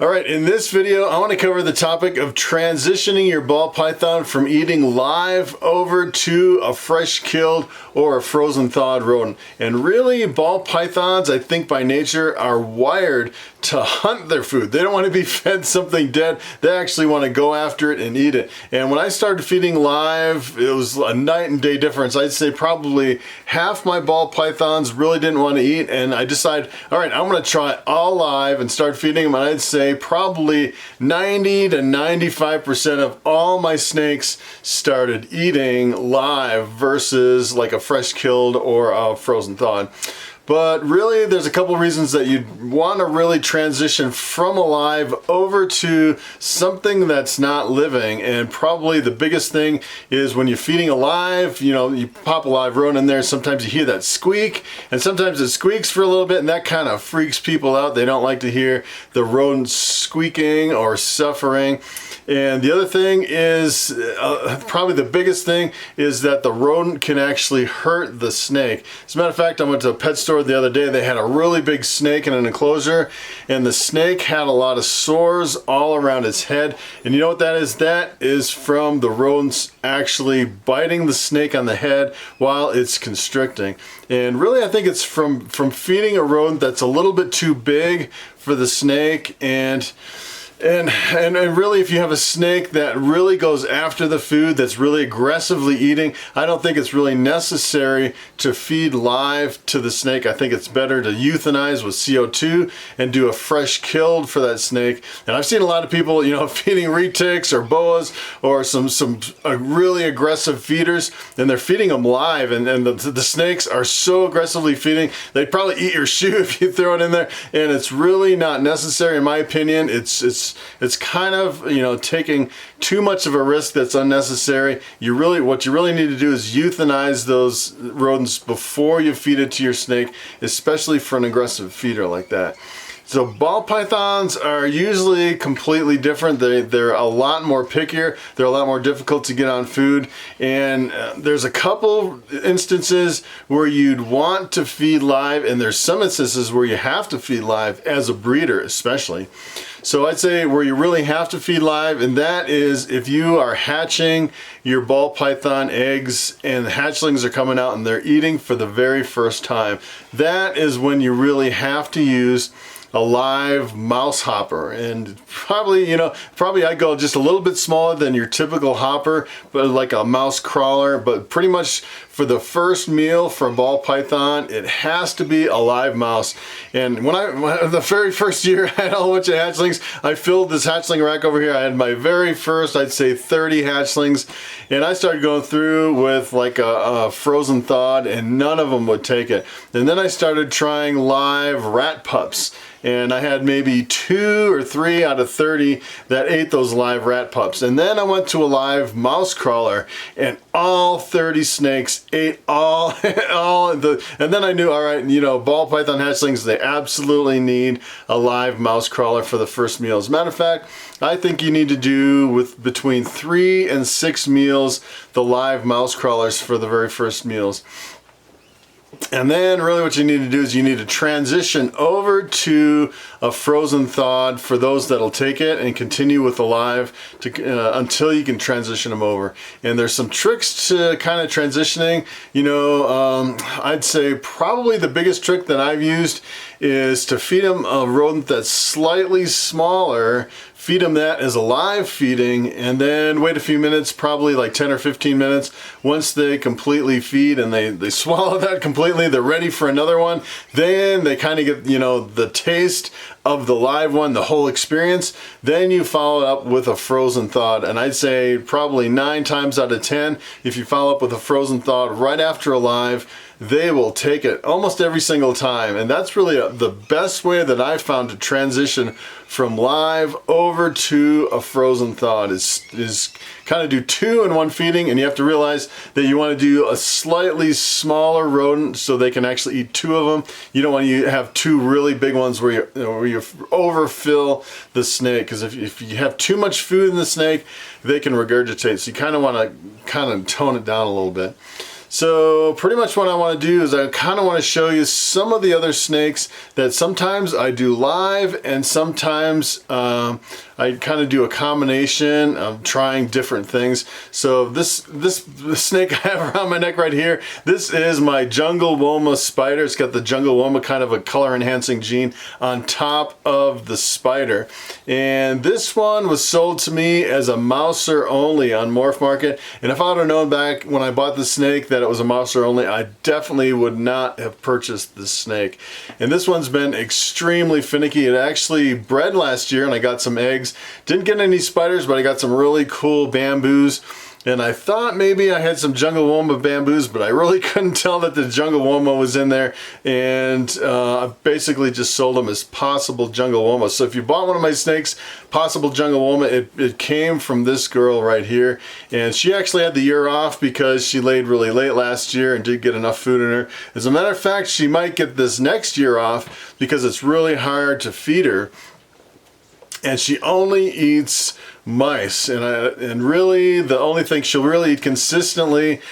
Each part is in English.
All right, in this video, I want to cover the topic of transitioning your ball python from eating live over to a fresh killed or a frozen thawed rodent. And really, ball pythons, I think by nature, are wired to hunt their food. They don't want to be fed something dead. They actually want to go after it and eat it. And when I started feeding live, it was a night and day difference. I'd say probably half my ball pythons really didn't want to eat, and I decided, all right, I'm going to try it all live and start feeding them. And I'd say probably 90 to 95% of all my snakes started eating live versus like a fresh killed or a frozen thawed. But really, there's a couple reasons that you'd want to really transition from alive over to something that's not living. And probably the biggest thing is when you're feeding alive, you pop a live rodent in there, sometimes you hear that squeak, and sometimes it squeaks for a little bit, and that kind of freaks people out. They don't like to hear the rodent squeaking or suffering. And the other thing is, probably the biggest thing, is that the rodent can actually hurt the snake. As a matter of fact, I went to a pet store the other day. They had a really big snake in an enclosure, and the snake had a lot of sores all around its head. And you know what that is? That is from the rodents actually biting the snake on the head while it's constricting. And really, I think it's from feeding a rodent that's a little bit too big for the snake. And really, if you have a snake that really goes after the food, that's really aggressively eating, I don't think it's really necessary to feed live to the snake. I think it's better to euthanize with CO2 and do a fresh killed for that snake. And I've seen a lot of people, feeding retics or boas or some really aggressive feeders, and they're feeding them live, and the snakes are so aggressively feeding, they'd probably eat your shoe if you throw it in there, and it's really not necessary, in my opinion. It's kind of, taking too much of a risk that's unnecessary. What you really need to do is euthanize those rodents before you feed it to your snake, especially for an aggressive feeder like that. So ball pythons are usually completely different. They're a lot more pickier. They're a lot more difficult to get on food. And there's a couple instances where you'd want to feed live, and there's some instances where you have to feed live as a breeder especially. So I'd say where you really have to feed live, and that is if you are hatching your ball python eggs and the hatchlings are coming out and they're eating for the very first time. That is when you really have to use a live mouse hopper. And probably I go just a little bit smaller than your typical hopper, but like a mouse crawler. But pretty much for the first meal for a ball python, it has to be a live mouse. And when the very first year I had a whole bunch of hatchlings, I filled this hatchling rack over here. I had my very first, I'd say 30 hatchlings, and I started going through with like a frozen thawed, and none of them would take it. And then I started trying live rat pups, and I had maybe 2 or 3 out of 30 that ate those live rat pups. And then I went to a live mouse crawler, and all 30 snakes ate all and then I knew, all right, ball python hatchlings, they absolutely need a live mouse crawler for the first meal. As a matter of fact, I think you need to do with between 3 and 6 meals the live mouse crawlers for the very first meals. And then really what you need to do is you need to transition over to a frozen thawed for those that'll take it, and continue with the live until you can transition them over. And there's some tricks to kind of transitioning. I'd say probably the biggest trick that I've used is to feed them a rodent that's slightly smaller. Feed them that as a live feeding, and then wait a few minutes, probably like 10 or 15 minutes. Once they completely feed and they swallow that completely, they're ready for another one. Then they kind of get, the taste of the live one, the whole experience. Then you follow it up with a frozen thawed. And I'd say probably 9 times out of 10, if you follow up with a frozen thawed right after a live, they will take it almost every single time. And that's really the best way that I've found to transition from live over to a frozen thawed is kind of do 2 in 1 feeding. And you have to realize that you want to do a slightly smaller rodent so they can actually eat 2 of them. You don't want to have 2 really big ones where you overfill the snake, because if you have too much food in the snake, they can regurgitate. So you kind of want to tone it down a little bit. So pretty much what I want to do is I kind of want to show you some of the other snakes that sometimes I do live, and sometimes I kind of do a combination of trying different things. So this snake I have around my neck right here, this is my jungle woma spider. It's got the jungle woma kind of a color enhancing gene on top of the spider. And this one was sold to me as a mouser only on Morph Market. And if I would have known back when I bought the snake that it was a mouser only, I definitely would not have purchased this snake. And this one's been extremely finicky. It actually bred last year and I got some eggs. Didn't get any spiders, but I got some really cool bamboos. And I thought maybe I had some jungle woma bamboos, but I really couldn't tell that the jungle woma was in there. And I basically just sold them as possible jungle woma. So if you bought one of my snakes, possible jungle woma, it came from this girl right here. And she actually had the year off because she laid really late last year and did get enough food in her. As a matter of fact, she might get this next year off because it's really hard to feed her. And she only eats mice, and really the only thing she'll really eat consistently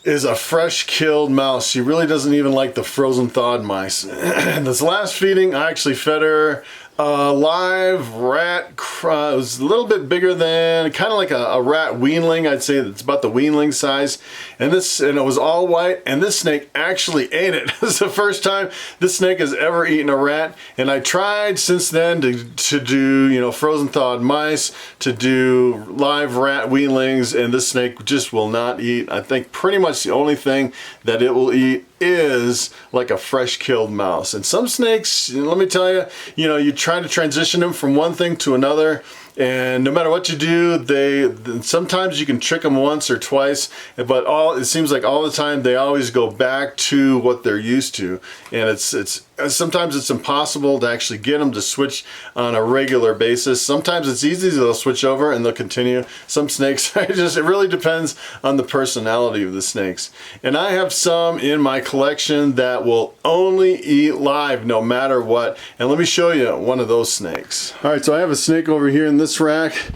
is a fresh killed mouse. She really doesn't even like the frozen thawed mice. This last feeding I actually fed her a live rat. It was a little bit bigger than, kind of like a rat weanling. I'd say it's about the weanling size. And it was all white, and this snake actually ate it. This is the first time this snake has ever eaten a rat. And I tried since then to do, you know, frozen thawed mice, to do live rat weanlings, and this snake just will not eat. I think pretty much the only thing that it will eat is like a fresh killed mouse. And some snakes, let me tell you, you know, you try to transition them from one thing to another, and no matter what you do, sometimes you can trick them once or twice, but it seems like all the time they always go back to what they're used to. And sometimes it's impossible to actually get them to switch on a regular basis. Sometimes it's easy, they'll switch over and they'll continue. Some snakes, it really depends on the personality of the snakes. And I have some in my collection that will only eat live no matter what. And let me show you one of those snakes. All right, so I have a snake over here in this rack.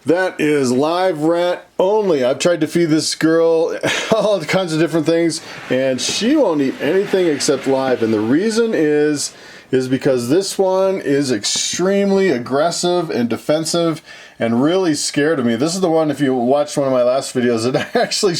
That is live rat only. I've tried to feed this girl all kinds of different things, and she won't eat anything except live. And the reason is because this one is extremely aggressive and defensive and really scared of me. This is the one, if you watched one of my last videos, it actually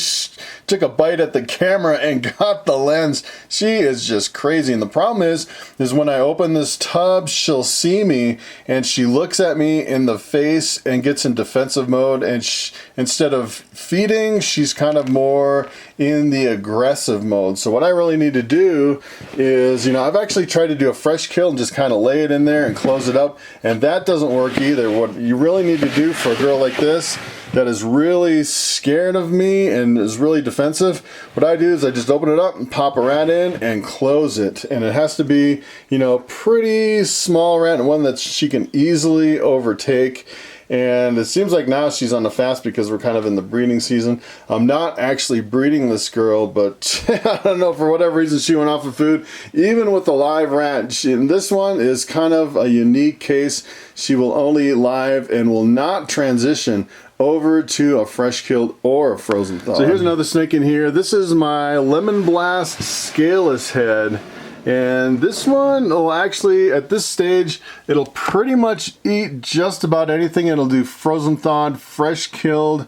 took a bite at the camera and got the lens. She is just crazy. And the problem is when I open this tub, she'll see me and she looks at me in the face and gets in defensive mode. And instead of feeding, she's kind of more in the aggressive mode. So what I really need to do is, you know, I've actually tried to do a fresh kill and just kind of lay it in there and close it up, and that doesn't work either. What you really need to do for a girl like this that is really scared of me and is really defensive, what I do is I just open it up and pop a rat in and close it. And it has to be, you know, pretty small rat and one that she can easily overtake. And it seems like now she's on the fast because we're kind of in the breeding season. I'm not actually breeding this girl, but I don't know, for whatever reason she went off of food. Even with the live rat, and this one is kind of a unique case. She will only eat live and will not transition over to a fresh killed or a frozen thaw. So here's another snake in here. This is my Lemon Blast scaleless head. And this one will actually, at this stage, it'll pretty much eat just about anything. It'll do frozen thawed, fresh killed,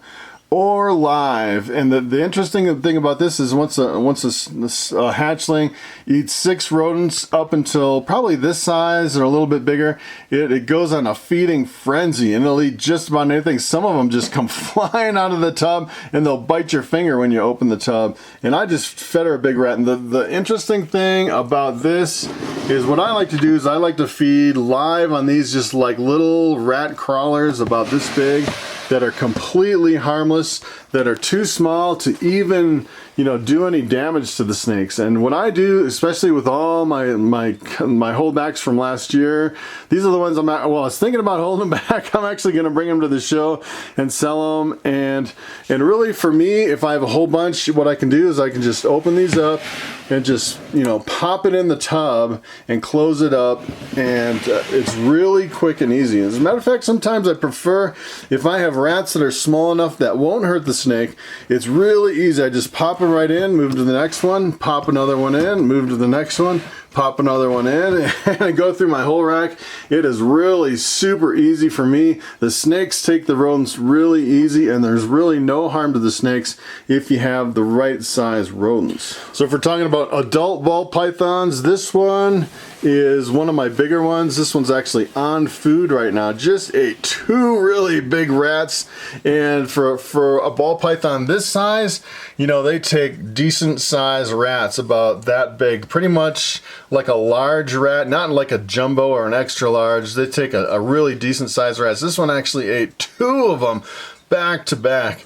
or live. And the interesting thing about this is once a hatchling eats 6 rodents up until probably this size or a little bit bigger, it goes on a feeding frenzy and it'll eat just about anything. Some of them just come flying out of the tub and they'll bite your finger when you open the tub. And I just fed her a big rat. And the interesting thing about this is what I like to do is I like to feed live on these just like little rat crawlers about this big that are completely harmless, that are too small to even, you know, do any damage to the snakes. And what I do, especially with all my holdbacks from last year, these are the ones I was thinking about holding back. I'm actually going to bring them to the show and sell them. And really for me, if I have a whole bunch, what I can do is I can just open these up and just, you know, pop it in the tub and close it up, and it's really quick and easy. As a matter of fact, sometimes I prefer, if I have rats that are small enough that won't hurt the snake, it's really easy. I just pop a them right in, move to the next one, pop another one in, move to the next one, pop another one in, and go through my whole rack. It is really super easy for me. The snakes take the rodents really easy, and there's really no harm to the snakes if you have the right size rodents. So if we're talking about adult ball pythons, this one is one of my bigger ones. This one's actually on food right now. Just ate 2 really big rats, and for a ball python this size, you know, they take decent size rats about that big, pretty much like a large rat, not like a jumbo or an extra large. They take a really decent size rat. This one actually ate 2 of them back to back.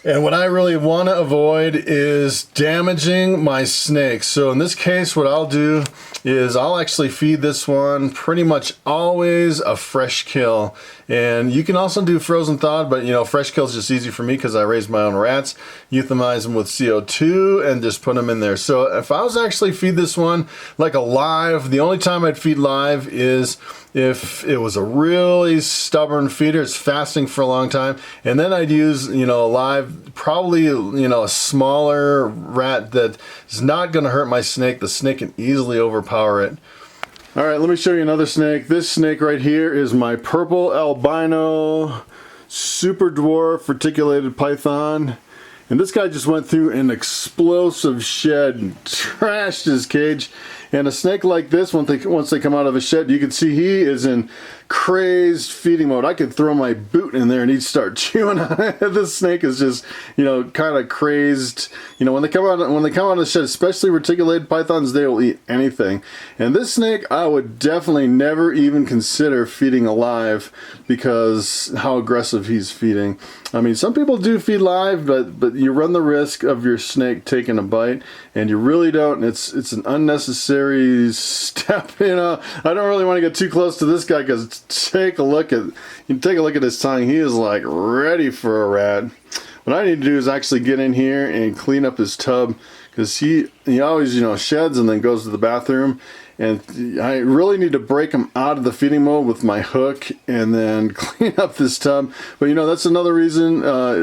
And what I really want to avoid is damaging my snakes. So in this case, what I'll do is I'll actually feed this one pretty much always a fresh kill. And you can also do frozen thawed, but you know, fresh kill is just easy for me because I raise my own rats, euthanize them with CO2, and just put them in there. So if I was to actually feed this one like a live, the only time I'd feed live is if it was a really stubborn feeder, it's fasting for a long time, and then I'd use, you know, a live, probably, you know, a smaller rat that is not going to hurt my snake. The snake can easily overpower it. All right, let me show you another snake. This snake right here is my purple albino super dwarf reticulated python. And this guy just went through an explosive shed and trashed his cage. And a snake like this, once they come out of a shed, you can see he is in crazed feeding mode. I could throw my boot in there and he'd start chewing on it. This snake is just, you know, kind of crazed. You know, when they come out of the shed, especially reticulated pythons, they will eat anything. And this snake, I would definitely never even consider feeding alive because how aggressive he's feeding. I mean, some people do feed live, but you run the risk of your snake taking a bite, and you really don't. It's an unnecessary step, you know. I don't really want to get too close to this guy because take a look at his tongue. He is like ready for a rat. What I need to do is actually get in here and clean up his tub because he always, you know, sheds and then goes to the bathroom. And I really need to break him out of the feeding mode with my hook and then clean up this tub. But you know, that's another reason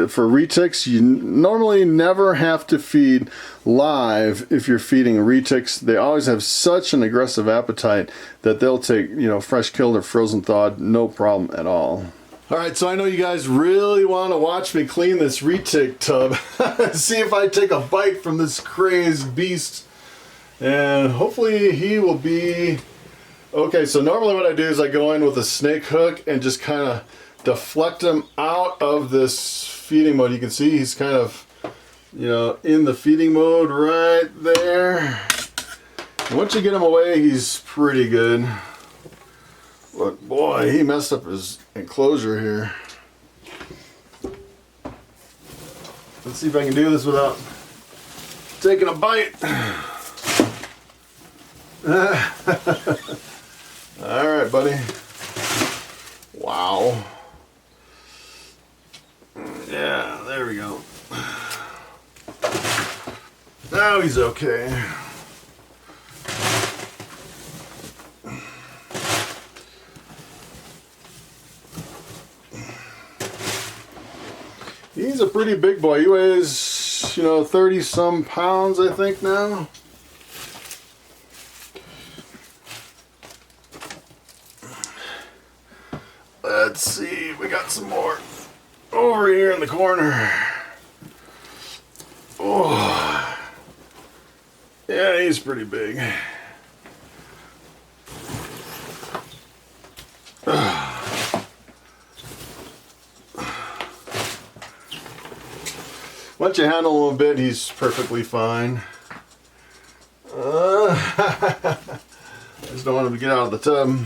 for retics. You normally never have to feed live if you're feeding retics. They always have such an aggressive appetite that they'll take, you know, fresh killed or frozen thawed, no problem at all. Alright, so I know you guys really want to watch me clean this retic tub. See if I take a bite from this crazed beast. And hopefully he will be okay. So normally what I do is I go in with a snake hook and just kind of deflect him out of this feeding mode. You can see he's kind of, you know, in the feeding mode right there. And once you get him away, he's pretty good. But boy, he messed up his enclosure here. Let's see if I can do this without taking a bite. Alright, buddy. Wow. Yeah, there we go. Now he's okay. He's a pretty big boy. He weighs, you know, 30-some pounds, I think, now. Let's see, we got some more over here in the corner. Oh, yeah, he's pretty big. Once you handle him a bit, he's perfectly fine. I just don't want him to get out of the tub.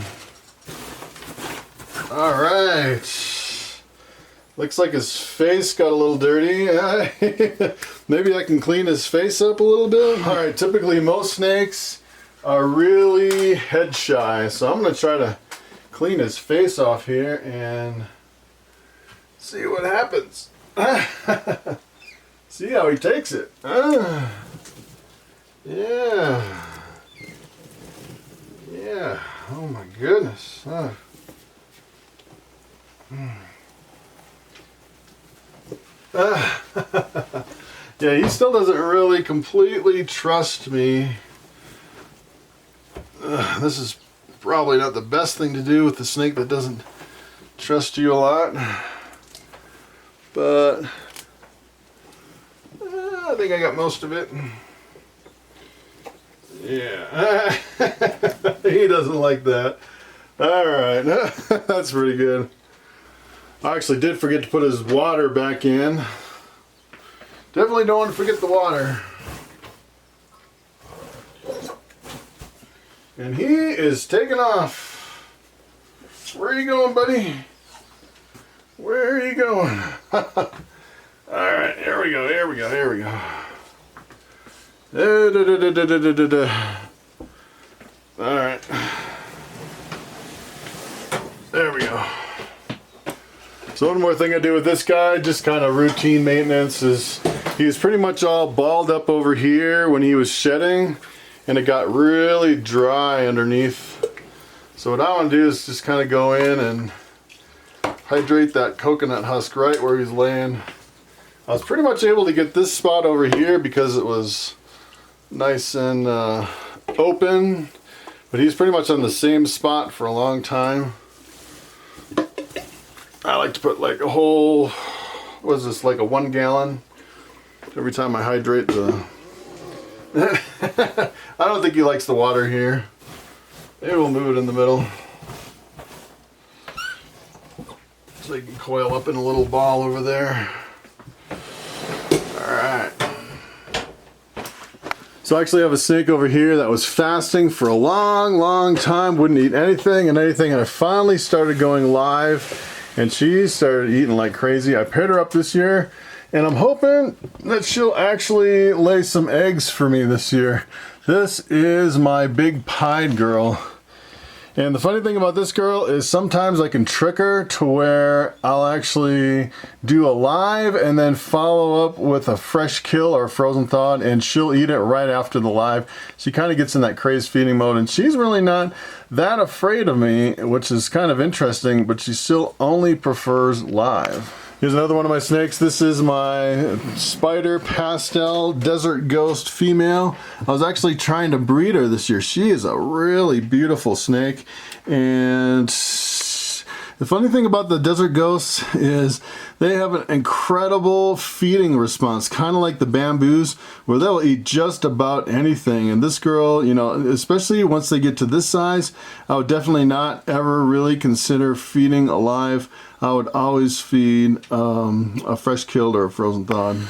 Alright, looks like his face got a little dirty. Maybe I can clean his face up a little bit. Alright, typically most snakes are really head shy, so I'm going to try to clean his face off here and see what happens. See how he takes it. Yeah. Yeah, oh my goodness. Yeah, he still doesn't really completely trust me. This is probably not the best thing to do with the snake that doesn't trust you a lot. But I think I got most of it. Yeah, he doesn't like that. All right, that's pretty good. I actually did forget to put his water back in. Definitely don't want to forget the water. And he is taking off. Where are you going, buddy? Where are you going? Alright, here we go, here we go, here we go. Alright. There we go. So one more thing I do with this guy, just kind of routine maintenance, is he was pretty much all balled up over here when he was shedding, and it got really dry underneath. So what I want to do is just kind of go in and hydrate that coconut husk right where he's laying. I was pretty much able to get this spot over here because it was nice and open, but he's pretty much on the same spot for a long time. I like to put like a whole, what is this, like a 1 gallon every time I hydrate the I don't think he likes the water here. Maybe we'll move it in the middle so he can coil up in a little ball over there. Alright. So I actually have a snake over here that was fasting for a long time, wouldn't eat anything, and I finally started going live, and she started eating like crazy. I paired her up this year, and I'm hoping that she'll actually lay some eggs for me this year. This is my big pied girl. And the funny thing about this girl is sometimes I can trick her to where I'll actually do a live and then follow up with a fresh kill or a frozen thawed, and she'll eat it right after the live. She kind of gets in that crazed feeding mode, and she's really not that afraid of me, which is kind of interesting, but she still only prefers live. Here's another one of my snakes. This is my spider pastel desert ghost female. I was actually trying to breed her this year. She is a really beautiful snake, and the funny thing about the desert ghosts is they have an incredible feeding response, kind of like the bamboos, where they'll eat just about anything. And this girl, you know, especially once they get to this size, I would definitely not ever really consider feeding alive. I would always feed a fresh killed or a frozen thawed.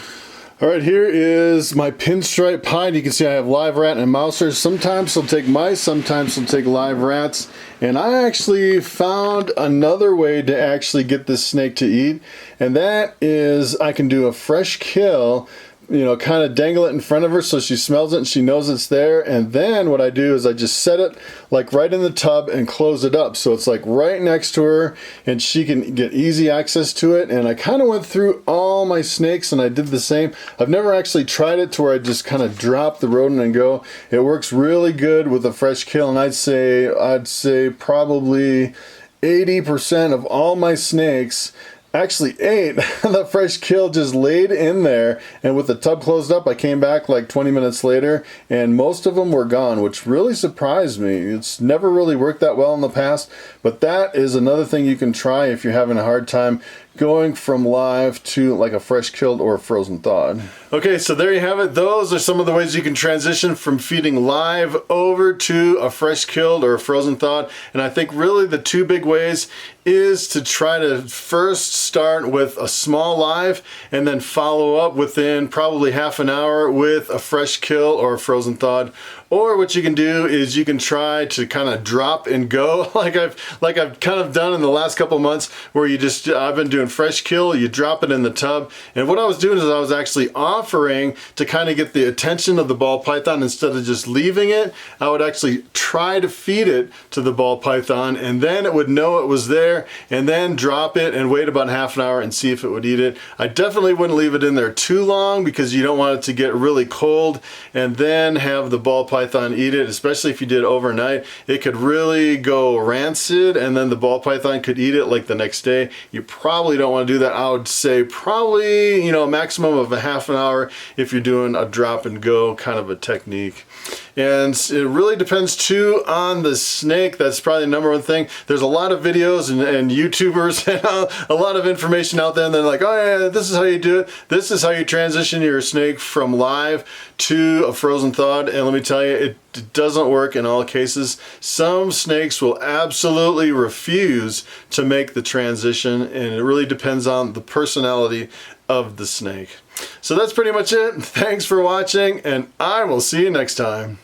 All right, here is my pinstripe pied. You can see I have live rat and mousers. Sometimes he'll take mice, sometimes he'll take live rats. And I actually found another way to actually get this snake to eat, and that is I can do a fresh kill, you know, kind of dangle it in front of her so she smells it and she knows it's there. And then what I do is I just set it like right in the tub and close it up so it's like right next to her and she can get easy access to it. And I kind of went through all my snakes and I did the same. I've never actually tried it to where I just kind of drop the rodent and go. It works really good with a fresh kill, and I'd say probably 80% of all my snakes actually ate the fresh kill, just laid in there, and with the tub closed up I came back like 20 minutes later and most of them were gone, which really surprised me. It's never really worked that well in the past, but that is another thing you can try if you're having a hard time going from live to like a fresh killed or frozen thawed. Okay, so there you have it. Those are some of the ways you can transition from feeding live over to a fresh killed or a frozen thawed. And I think really the two big ways is to try to first start with a small live and then follow up within probably half an hour with a fresh kill or a frozen thawed. Or what you can do is you can try to kind of drop and go like I've kind of done in the last couple months, where I've been doing fresh kill, you drop it in the tub. And what I was doing is I was actually offering to kind of get the attention of the ball python. Instead of just leaving it, I would actually try to feed it to the ball python, and then it would know it was there, and then drop it and wait about half an hour and see if it would eat it. I definitely wouldn't leave it in there too long because you don't want it to get really cold and then have the ball python python eat it, especially if you did it overnight. It could really go rancid, and then the ball python could eat it like the next day. You probably don't want to do that. I would say probably, you know, a maximum of a half an hour if you're doing a drop and go kind of a technique. And it really depends too on the snake. That's probably the number one thing. There's a lot of videos and YouTubers and a lot of information out there, and they're like, oh yeah, this is how you do it. This is how you transition your snake from live to a frozen thawed. And let me tell you, it doesn't work in all cases. Some snakes will absolutely refuse to make the transition, and it really depends on the personality of the snake. So that's pretty much it. Thanks for watching, and I will see you next time.